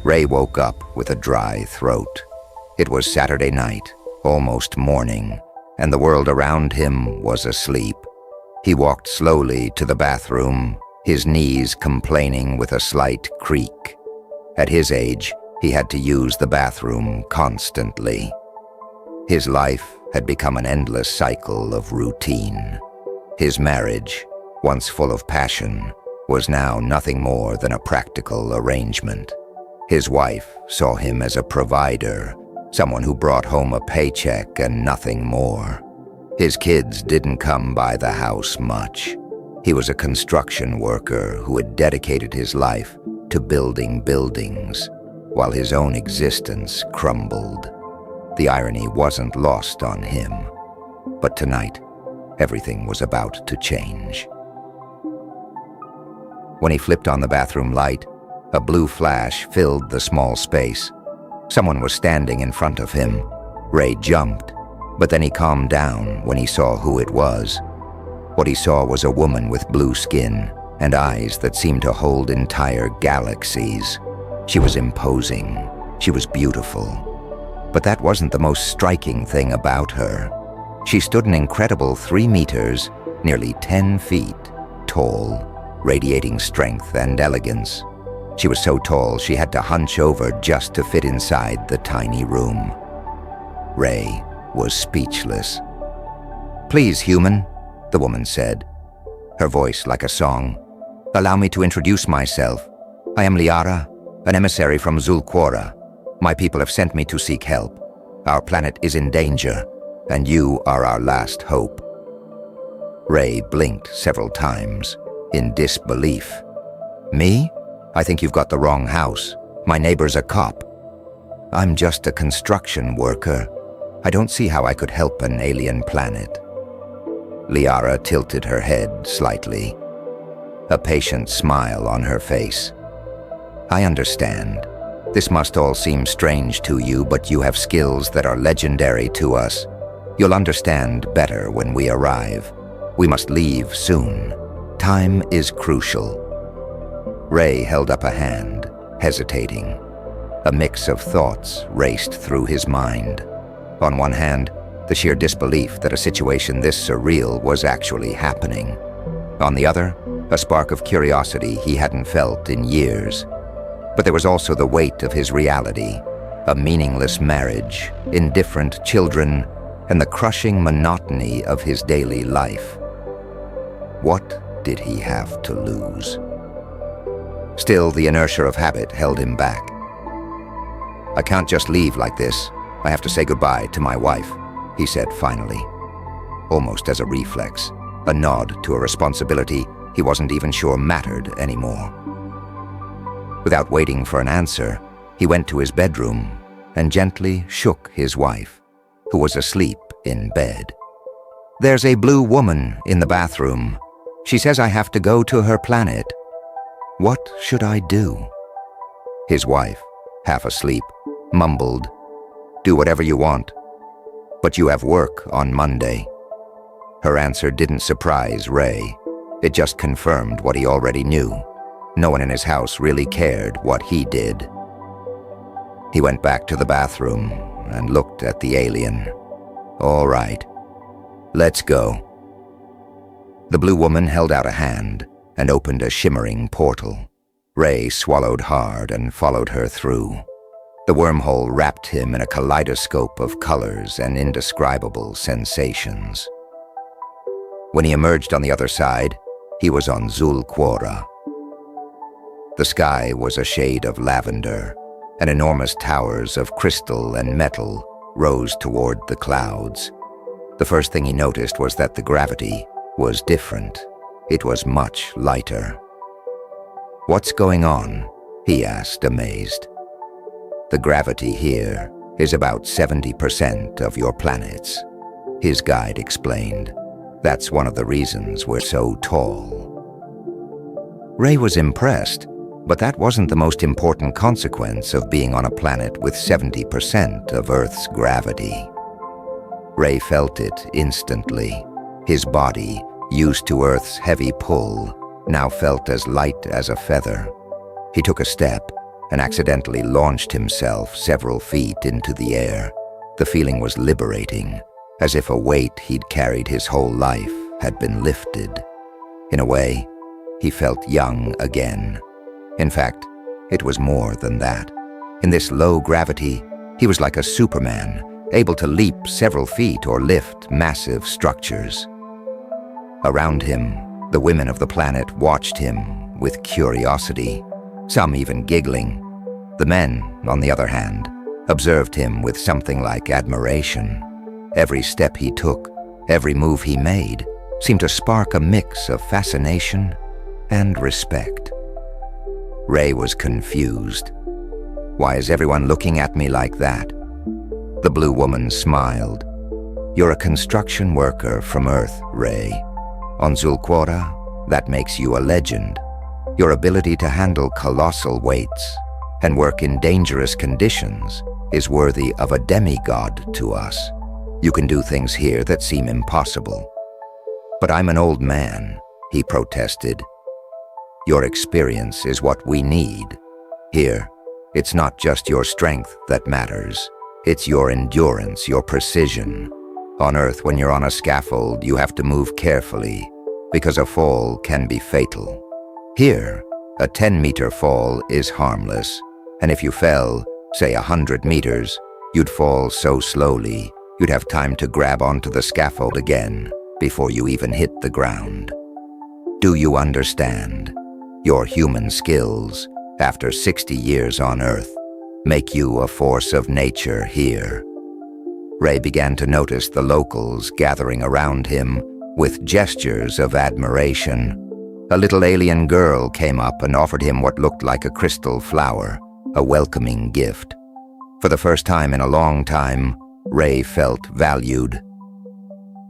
Ray woke up with a dry throat. It was Saturday night, almost morning, and the world around him was asleep. He walked slowly to the bathroom, his knees complaining with a slight creak. At his age, he had to use the bathroom constantly. His life had become an endless cycle of routine. His marriage, once full of passion, was now nothing more than a practical arrangement. His wife saw him as a provider, someone who brought home a paycheck and nothing more. His kids didn't come by the house much. He was a construction worker who had dedicated his life to building buildings, while his own existence crumbled. The irony wasn't lost on him. But tonight, everything was about to change. When he flipped on the bathroom light, a blue flash filled the small space. Someone was standing in front of him. Ray jumped, but then he calmed down when he saw who it was. What he saw was a woman with blue skin and eyes that seemed to hold entire galaxies. She was imposing. She was beautiful. But that wasn't the most striking thing about her. She stood an incredible 3 meters, nearly 10 feet, tall, radiating strength and elegance. She was so tall she had to hunch over just to fit inside the tiny room. Ray was speechless. "Please, human," the woman said, her voice like a song. "Allow me to introduce myself. I am Liara, an emissary from Zulquara. My people have sent me to seek help. Our planet is in danger, and you are our last hope." Ray blinked several times, in disbelief. "Me? I think you've got the wrong house. My neighbor's a cop." "I'm just a construction worker. I don't see how I could help an alien planet." Liara tilted her head slightly, a patient smile on her face. "I understand. This must all seem strange to you, but you have skills that are legendary to us. You'll understand better when we arrive. We must leave soon. Time is crucial." Ray held up a hand, hesitating. A mix of thoughts raced through his mind. On one hand, the sheer disbelief that a situation this surreal was actually happening. On the other, a spark of curiosity he hadn't felt in years. But there was also the weight of his reality, a meaningless marriage, indifferent children, and the crushing monotony of his daily life. What did he have to lose? Still, the inertia of habit held him back. "I can't just leave like this. I have to say goodbye to my wife," he said finally, almost as a reflex, a nod to a responsibility he wasn't even sure mattered anymore. Without waiting for an answer, he went to his bedroom and gently shook his wife, who was asleep in bed. "There's a blue woman in the bathroom. She says I have to go to her planet. What should I do?" His wife, half asleep, mumbled, "Do whatever you want, but you have work on Monday." Her answer didn't surprise Ray. It just confirmed what he already knew. No one in his house really cared what he did. He went back to the bathroom and looked at the alien. "All right, let's go." The blue woman held out a hand and opened a shimmering portal. Ray swallowed hard and followed her through. The wormhole wrapped him in a kaleidoscope of colors and indescribable sensations. When he emerged on the other side, he was on Zulquara. The sky was a shade of lavender, and enormous towers of crystal and metal rose toward the clouds. The first thing he noticed was that the gravity was different. It was much lighter. "What's going on?" he asked, amazed. "The gravity here is about 70% of your planet's," his guide explained. "That's one of the reasons we're so tall." Ray was impressed, but that wasn't the most important consequence of being on a planet with 70% of Earth's gravity. Ray felt it instantly. His body, used to Earth's heavy pull, now felt as light as a feather. He took a step, and accidentally launched himself several feet into the air. The feeling was liberating, as if a weight he'd carried his whole life had been lifted. In a way, he felt young again. In fact, it was more than that. In this low gravity, he was like a superman, able to leap several feet or lift massive structures. Around him, the women of the planet watched him with curiosity, some even giggling. The men, on the other hand, observed him with something like admiration. Every step he took, every move he made, seemed to spark a mix of fascination and respect. Ray was confused. Why is everyone looking at me like that? The blue woman smiled. You're a construction worker from Earth, Ray. On Zulquara, that makes you a legend. Your ability to handle colossal weights and work in dangerous conditions is worthy of a demigod to us. You can do things here that seem impossible. But I'm an old man, he protested. Your experience is what we need. Here, it's not just your strength that matters. It's your endurance, your precision. On Earth, when you're on a scaffold, you have to move carefully, because a fall can be fatal. Here, a 10-meter fall is harmless, and if you fell, say 100 meters, you'd fall so slowly, you'd have time to grab onto the scaffold again before you even hit the ground. Do you understand? Your human skills, after 60 years on Earth, make you a force of nature here. Ray began to notice the locals gathering around him with gestures of admiration. A little alien girl came up and offered him what looked like a crystal flower, a welcoming gift. For the first time in a long time, Ray felt valued.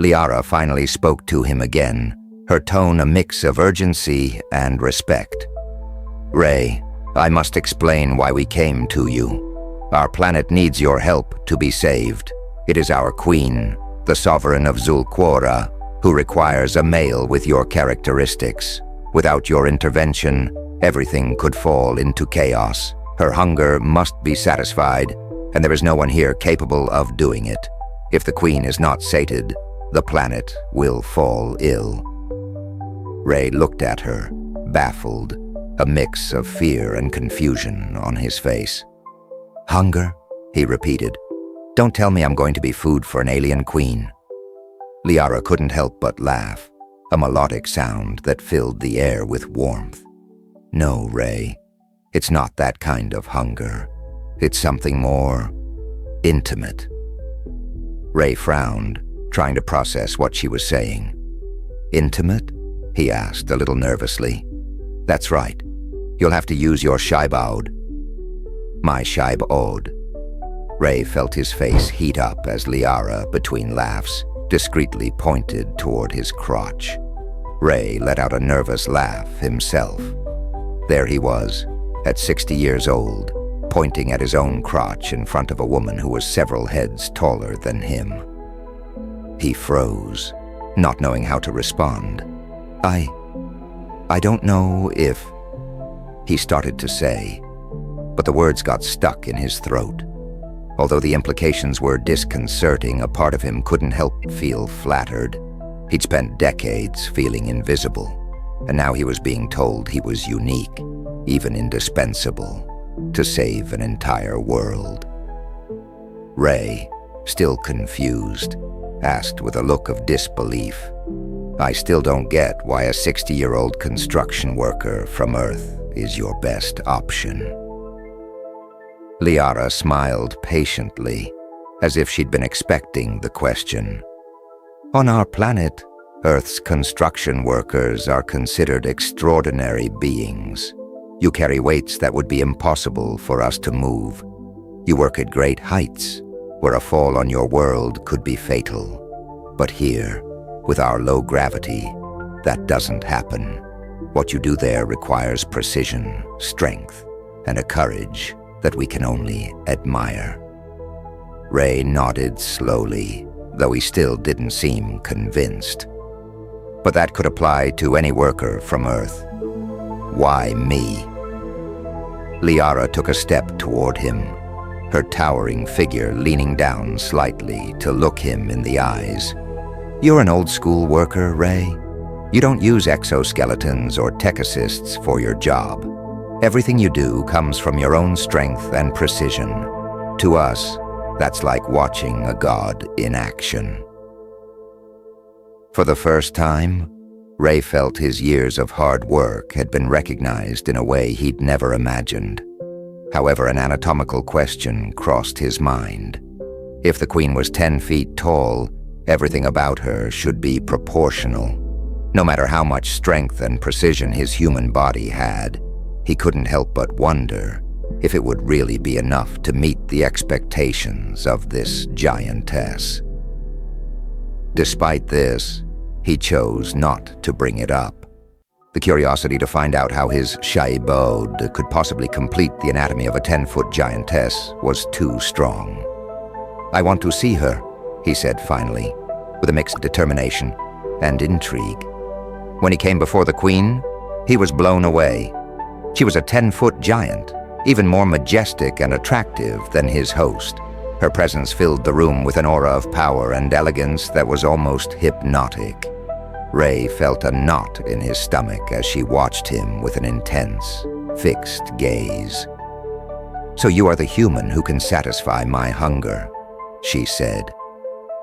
Liara finally spoke to him again, her tone a mix of urgency and respect. Ray, I must explain why we came to you. Our planet needs your help to be saved. It is our queen, the sovereign of Zulquara, who requires a male with your characteristics. Without your intervention, everything could fall into chaos. Her hunger must be satisfied, and there is no one here capable of doing it. If the queen is not sated, the planet will fall ill. Ray looked at her, baffled, a mix of fear and confusion on his face. Hunger? He repeated. Don't tell me I'm going to be food for an alien queen. Liara couldn't help but laugh, a melodic sound that filled the air with warmth. No, Ray, it's not that kind of hunger. It's something more intimate. Ray frowned, trying to process what she was saying. Intimate? He asked a little nervously. That's right. You'll have to use your Shaib'Aud. My Shaib'Aud. Ray felt his face heat up as Liara, between laughs, discreetly pointed toward his crotch. Ray let out a nervous laugh himself. There he was, at 60 years old, pointing at his own crotch in front of a woman who was several heads taller than him. He froze, not knowing how to respond. I don't know if... He started to say, but the words got stuck in his throat. Although the implications were disconcerting, a part of him couldn't help but feel flattered. He'd spent decades feeling invisible, and now he was being told he was unique, even indispensable, to save an entire world. Ray, still confused, asked with a look of disbelief, I still don't get why a 60-year-old construction worker from Earth is your best option. Liara smiled patiently, as if she'd been expecting the question. On our planet, Earth's construction workers are considered extraordinary beings. You carry weights that would be impossible for us to move. You work at great heights, where a fall on your world could be fatal. But here, with our low gravity, that doesn't happen. What you do there requires precision, strength, and a courage that we can only admire. Ray nodded slowly, though he still didn't seem convinced. But that could apply to any worker from Earth. Why me? Liara took a step toward him, her towering figure leaning down slightly to look him in the eyes. "You're an old-school worker, Ray. You don't use exoskeletons or tech assists for your job. Everything you do comes from your own strength and precision. To us, that's like watching a god in action." For the first time, Ray felt his years of hard work had been recognized in a way he'd never imagined. However, an anatomical question crossed his mind. If the Queen was 10 feet tall, everything about her should be proportional. No matter how much strength and precision his human body had, he couldn't help but wonder if it would really be enough to meet the expectations of this giantess. Despite this, he chose not to bring it up. The curiosity to find out how his Shaibod could possibly complete the anatomy of a 10-foot giantess was too strong. "I want to see her," he said finally, with a mix of determination and intrigue. When he came before the Queen, he was blown away. She was a 10-foot giant, even more majestic and attractive than his host. Her presence filled the room with an aura of power and elegance that was almost hypnotic. Ray felt a knot in his stomach as she watched him with an intense, fixed gaze. "So you are the human who can satisfy my hunger," she said,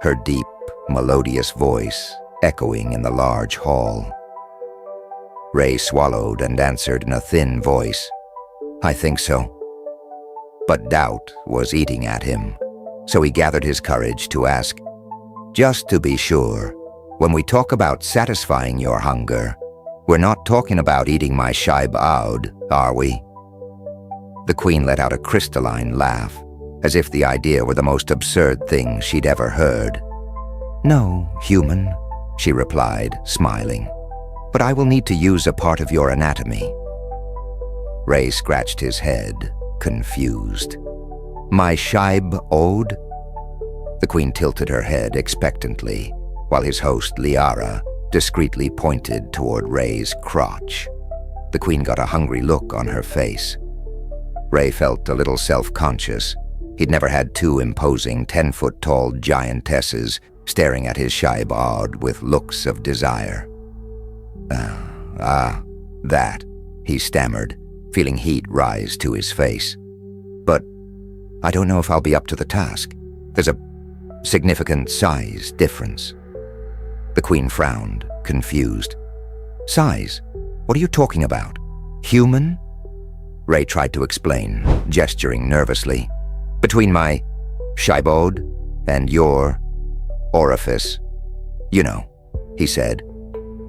her deep, melodious voice echoing in the large hall. Ray swallowed and answered in a thin voice, "I think so." But doubt was eating at him, so he gathered his courage to ask, "Just to be sure, when we talk about satisfying your hunger, we're not talking about eating my Shaibod, are we?" The Queen let out a crystalline laugh, as if the idea were the most absurd thing she'd ever heard. "No, human," she replied, smiling, "but I will need to use a part of your anatomy." Ray scratched his head, confused. "My Shaibod?" The Queen tilted her head expectantly, while his host, Liara, discreetly pointed toward Ray's crotch. The Queen got a hungry look on her face. Ray felt a little self-conscious. He'd never had two imposing 10-foot-tall giantesses staring at his Shaibod with looks of desire. That," he stammered, feeling heat rise to his face. "But I don't know if I'll be up to the task. There's a significant size difference." The Queen frowned, confused. "Size? What are you talking about? Human?" Ray tried to explain, gesturing nervously. "Between my Shaibod and your orifice. You know," he said,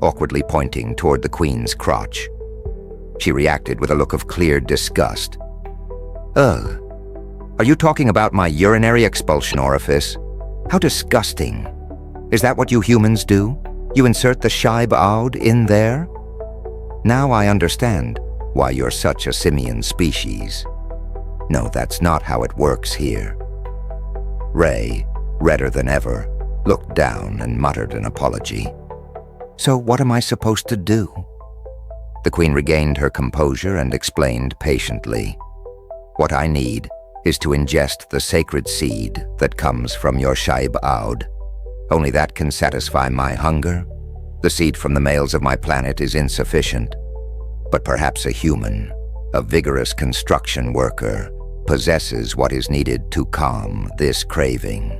awkwardly pointing toward the Queen's crotch. She reacted with a look of clear disgust. "Ugh. Are you talking about my urinary expulsion orifice? How disgusting. Is that what you humans do? You insert the Shaibod in there? Now I understand why you're such a simian species. No, that's not how it works here." Ray, redder than ever, looked down and muttered an apology. "So what am I supposed to do?" The Queen regained her composure and explained patiently. "What I need is to ingest the sacred seed that comes from your Shaibod. Only that can satisfy my hunger. The seed from the males of my planet is insufficient. But perhaps a human, a vigorous construction worker, possesses what is needed to calm this craving."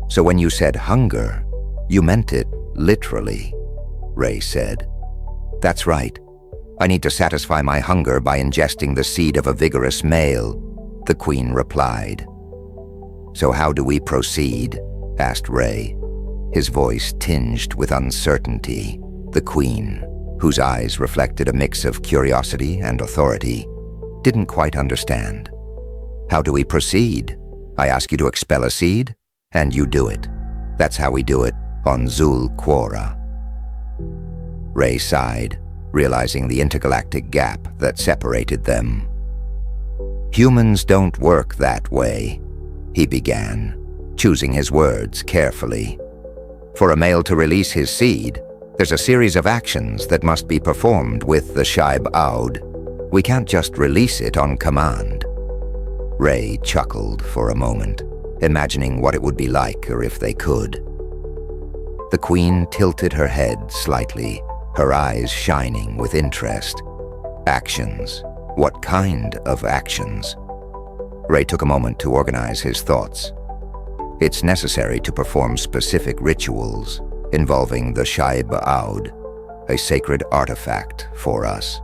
"So when you said hunger, you meant it literally," Ray said. "That's right. I need to satisfy my hunger by ingesting the seed of a vigorous male," the Queen replied. "So how do we proceed?" asked Ray, his voice tinged with uncertainty. The Queen, whose eyes reflected a mix of curiosity and authority, didn't quite understand. "How do we proceed? I ask you to expel a seed, and you do it. That's how we do it on Zul Quora." Ray sighed, realizing the intergalactic gap that separated them. "Humans don't work that way," he began, choosing his words carefully. "For a male to release his seed, there's a series of actions that must be performed with the Shaibod. We can't just release it on command." Ray chuckled for a moment, imagining what it would be like or if they could. The Queen tilted her head slightly, her eyes shining with interest. Actions. What kind of actions? Ray took a moment to organize his thoughts. It's necessary to perform specific rituals involving the Shai-Ba'aud, a sacred artifact for us.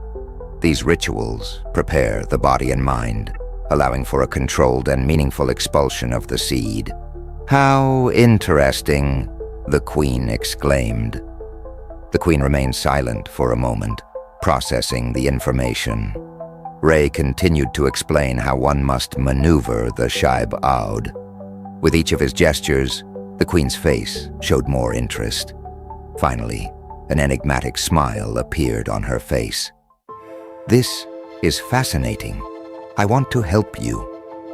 These rituals prepare the body and mind, allowing for a controlled and meaningful expulsion of the seed. "How interesting," the Queen exclaimed. The Queen remained silent for a moment, processing the information. Ray continued to explain how one must maneuver the Shai-Ba'aud. With each of his gestures, the Queen's face showed more interest. Finally, an enigmatic smile appeared on her face. "This is fascinating. I want to help you,"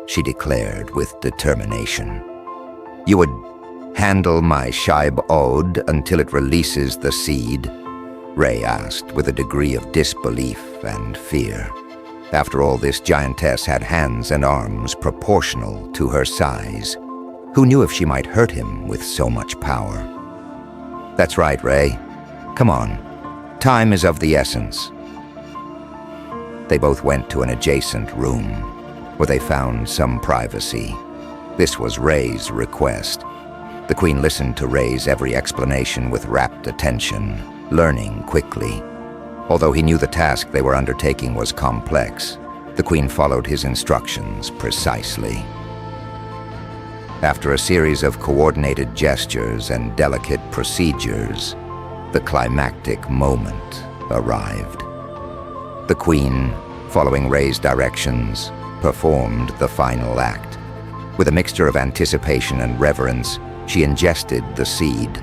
she declared with determination. "You would handle my Shai-Ba'aud until it releases the seed?" Ray asked with a degree of disbelief and fear. After all, this giantess had hands and arms proportional to her size. Who knew if she might hurt him with so much power? "That's right, Ray. Come on. Time is of the essence." They both went to an adjacent room, where they found some privacy. This was Ray's request. The Queen listened to Ray's every explanation with rapt attention, learning quickly. Although he knew the task they were undertaking was complex, the Queen followed his instructions precisely. After a series of coordinated gestures and delicate procedures, the climactic moment arrived. The Queen, following Ray's directions, performed the final act. With a mixture of anticipation and reverence, she ingested the seed.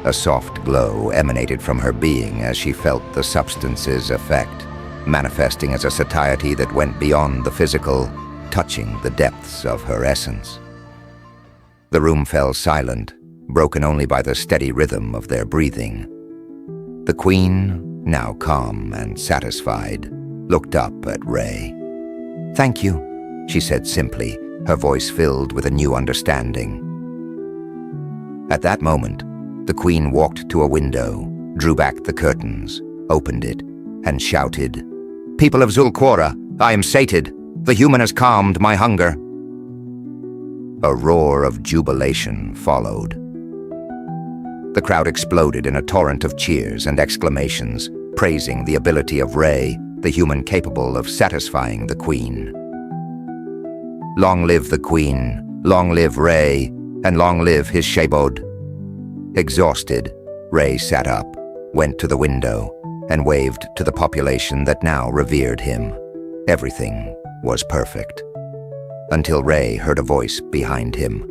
A soft glow emanated from her being as she felt the substance's effect, manifesting as a satiety that went beyond the physical, touching the depths of her essence. The room fell silent, broken only by the steady rhythm of their breathing. The Queen, now calm and satisfied, looked up at Ray. "Thank you," she said simply, her voice filled with a new understanding. At that moment, the Queen walked to a window, drew back the curtains, opened it, and shouted, "People of Zulquara, I am sated. The human has calmed my hunger." A roar of jubilation followed. The crowd exploded in a torrent of cheers and exclamations, praising the ability of Ray, the human capable of satisfying the Queen. "Long live the Queen, long live Ray, and long live his Shai-Ba'aud." Exhausted, Ray sat up, went to the window, and waved to the population that now revered him. Everything was perfect. Until Ray heard a voice behind him.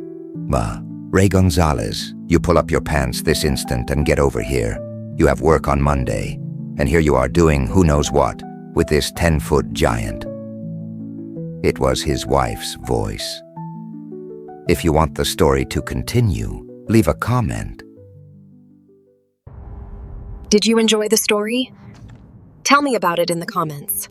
"Ray Gonzalez, you pull up your pants this instant and get over here. You have work on Monday, and here you are doing who knows what with this 10-foot giant." It was his wife's voice. If you want the story to continue, leave a comment. Did you enjoy the story? Tell me about it in the comments.